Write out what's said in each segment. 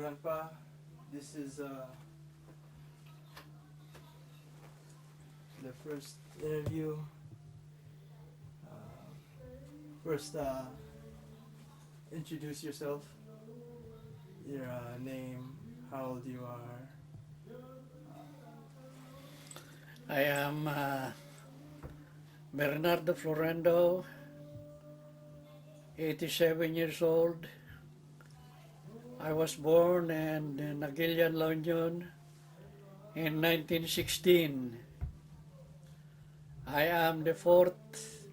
Grandpa, this is the first interview. First, introduce yourself, your name, how old you are. I am Bernardo Florendo, 87 years old. I was born in Aguilian, La Union in 1916. I am the fourth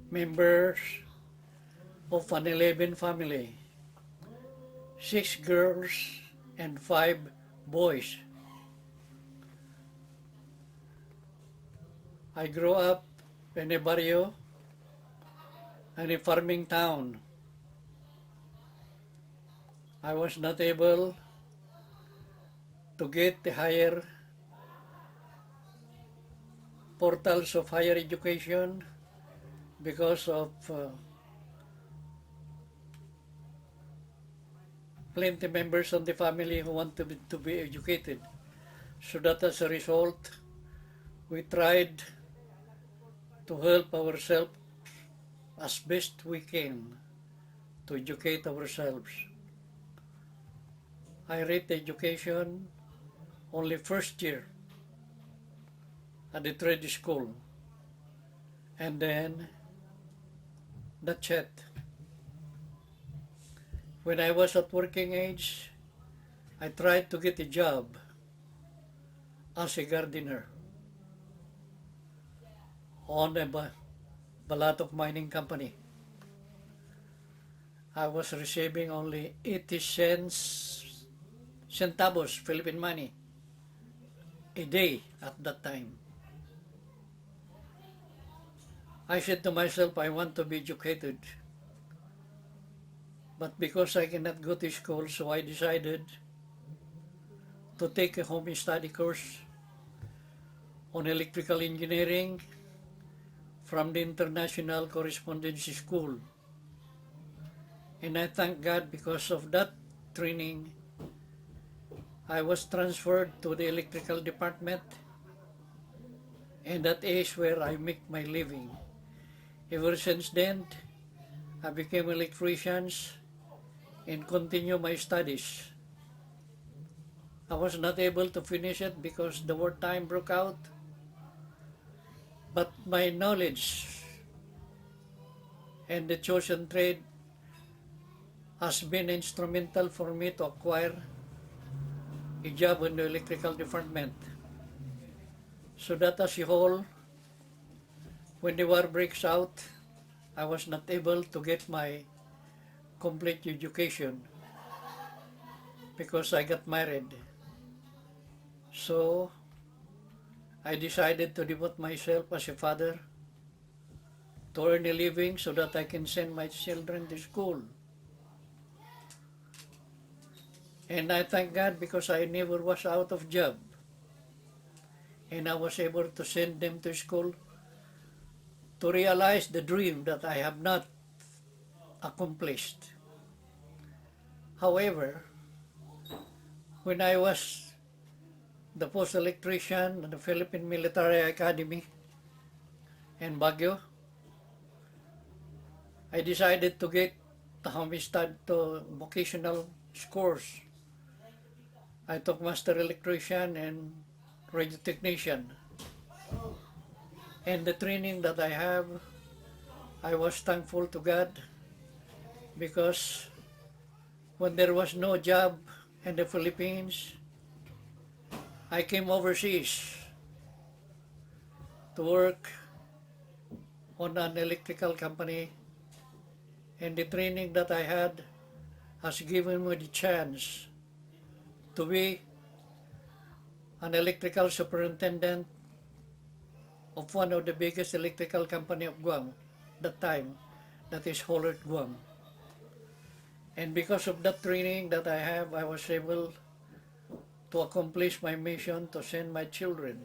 member of an 11 family, 6 girls and 5 boys. I grew up in a barrio and a farming town. I was not able to get the higher portals of higher education because of plenty members of the family who want to be educated. So that as a result, we tried to help ourselves as best we can to educate ourselves. I read education only first year at the trade school, and then that's it. When I was at working age, I tried to get a job as a gardener on a Balatok mining company. I was receiving only 80 centavos Philippine money a day at that time. I said to myself, I want to be educated. But because I cannot go to school, so I decided to take a home study course on electrical engineering from the International Correspondence School. And I thank God because of that training, I was transferred to the electrical department, and that is where I make my living. Ever since then, I became electrician and continue my studies. I was not able to finish it because the wartime broke out, but my knowledge and the chosen trade has been instrumental for me to acquire a job in the electrical department. So that as a whole, when the war breaks out, I was not able to get my complete education because I got married. So I decided to devote myself as a father to earn a living so that I can send my children to school. And I thank God because I never was out of job. And I was able to send them to school to realize the dream that I have not accomplished. However, when I was the post electrician at the Philippine Military Academy in Baguio, I decided to get the homestead to vocational course. I took master electrician and radio technician. And the training that I have, I was thankful to God because when there was no job in the Philippines, I came overseas to work on an electrical company, and the training that I had has given me the chance to be an electrical superintendent of one of the biggest electrical company of Guam that time, that is Hollert Guam. And because of that training that I have, I was able to accomplish my mission to send my children,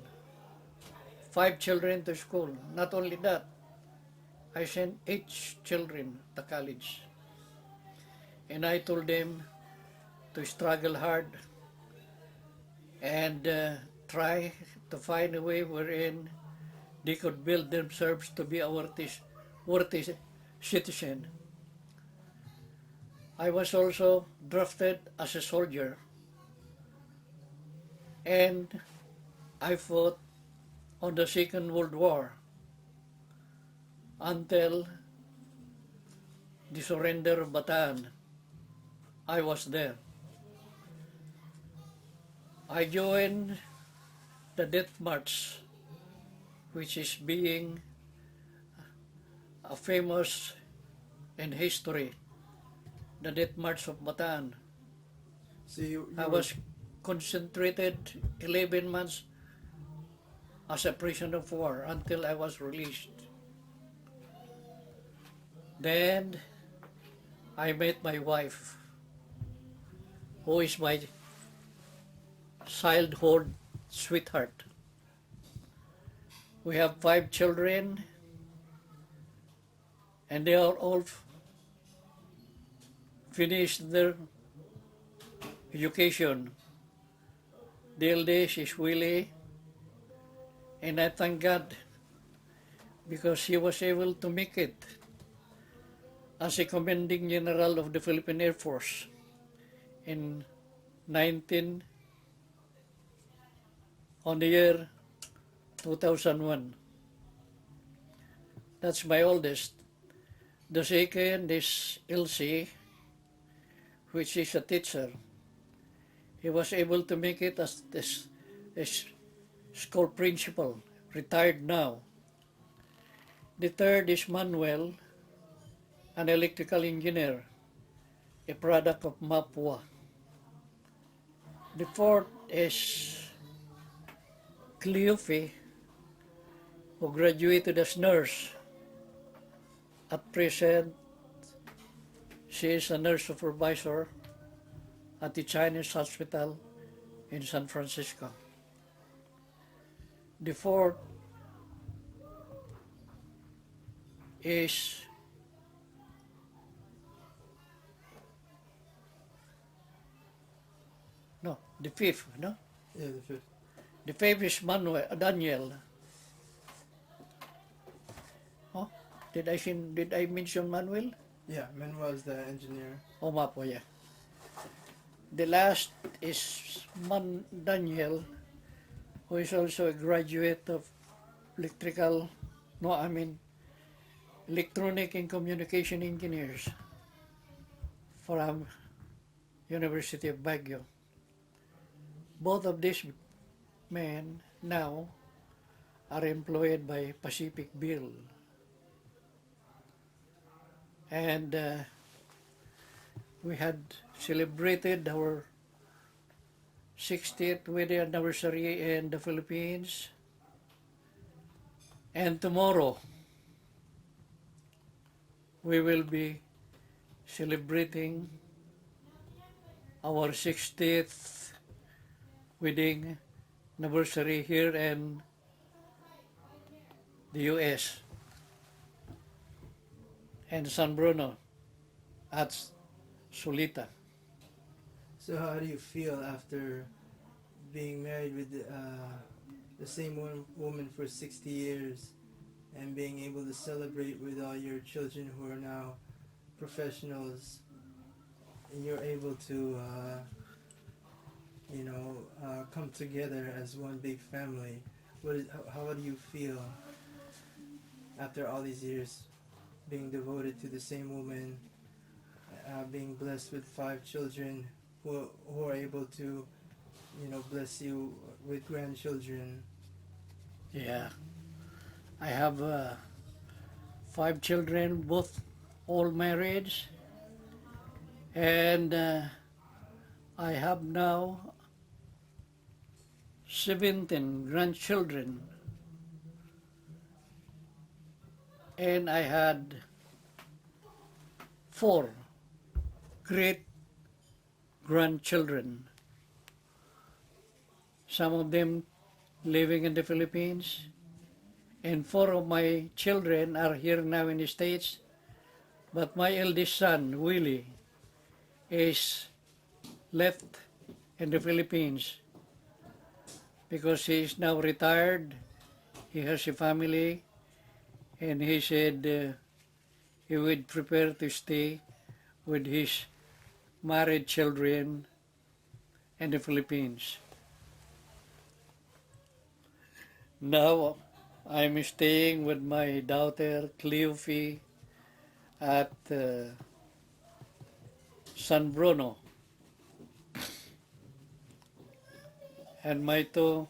5 children to school. Not only that, I sent 8 children to college. And I told them to struggle hard and try to find a way wherein they could build themselves to be a worthy citizen. I was also drafted as a soldier, and I fought on the Second World War until the surrender of Bataan. I was there. I joined the Death March, which is being a famous in history, the Death March of Bataan. So you I were, was concentrated 11 months as a prisoner of war until I was released. Then I met my wife, who is my childhood sweetheart. We have 5 children, and they are all finished their education. The eldest is Willie, and I thank God because he was able to make it as a commanding general of the Philippine Air Force in on the year 2001. That's my oldest. The second is Elsie, which is a teacher. He was able to make it as school principal, retired now. The third is Manuel, an electrical engineer, a product of Mapua. The fourth is Cleofe, who graduated as nurse. At present, she is a nurse supervisor at the Chinese hospital in San Francisco. The fourth is the fifth, no? yeah, the fifth. The fifth is Daniel. Oh, did I mention Manuel? Yeah, Manuel was the engineer. Oh, Mapo, yeah. The last is Daniel, who is also a graduate of electronic and communication engineers from University of Baguio. Both of these men now are employed by Pacific Bill. And we had celebrated our 60th wedding anniversary in the Philippines. And tomorrow, we will be celebrating our 60th wedding anniversary here in the U.S. and San Bruno at Solita. So how do you feel after being married with the same woman for 60 years and being able to celebrate with all your children who are now professionals, and you're able to come together as one big family? How do you feel after all these years being devoted to the same woman, being blessed with 5 children who are able to bless you with grandchildren? Yeah, I have 5 children, both all married, and I have now 17 grandchildren, and I had 4 great grandchildren. Some of them living in the Philippines, and 4 of my children are here now in the States, but my eldest son, Willie, is left in the Philippines because he is now retired. He has a family, and he said he would prepare to stay with his married children in the Philippines. Now I'm staying with my daughter Cleophie at San Bruno, and my two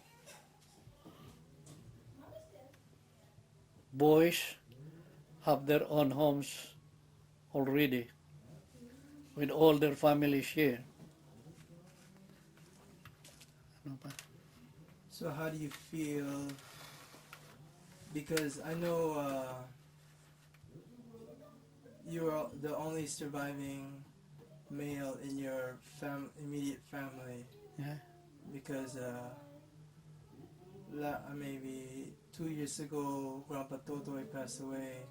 boys have their own homes already with all their families here. Ano pa? So how do you feel? Because I know you're the only surviving male in your immediate family. Yeah. Because maybe 2 years ago, Grandpa Totoy passed away,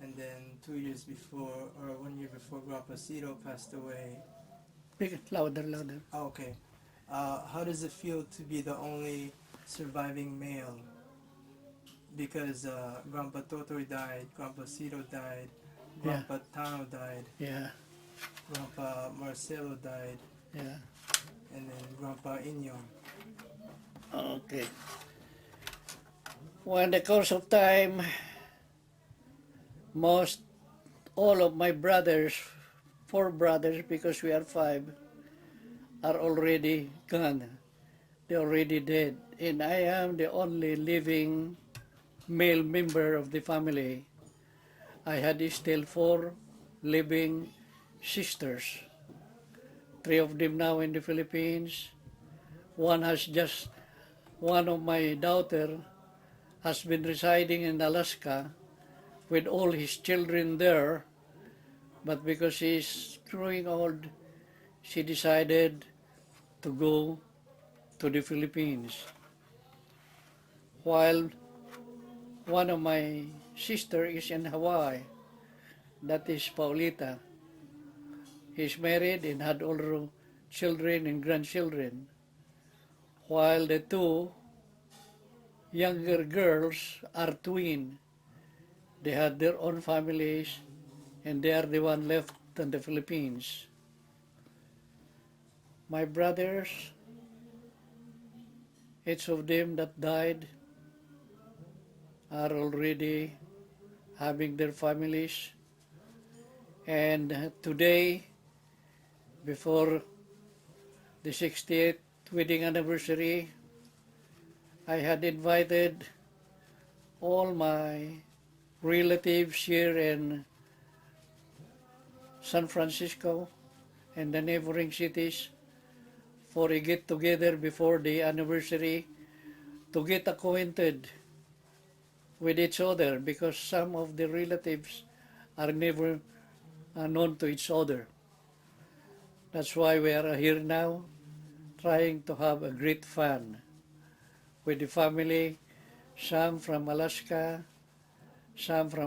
and then 2 years before, or 1 year before, Grandpa Cito passed away. Speak it louder, louder. Oh, okay. How does it feel to be the only surviving male? Because Grandpa Totoy died, Grandpa Cito died, Yeah. Grandpa Tano died, Yeah, Grandpa Marcelo died, yeah. and then Grandpa Inyong. Okay. Well, in the course of time, all of my brothers, 4 brothers, because we are 5, are already gone. They're already dead. And I am the only living male member of the family. I had still 4 living sisters. 3 of them now in the Philippines. One of my daughter has been residing in Alaska with all his children there, but because she's growing old, she decided to go to the Philippines. While one of my sister is in Hawaii, that is Paulita. He's married and had all children and grandchildren, while the 2 younger girls are twin. They had their own families, and they are the one left in the Philippines. My brothers, each of them that died, are already having their families. And today, before the 60th wedding anniversary, I had invited all my relatives here in San Francisco and the neighboring cities for a get-together before the anniversary to get acquainted with each other, because some of the relatives are never known to each other. That's why we are here now, trying to have a great fun with the family, some from Alaska, some from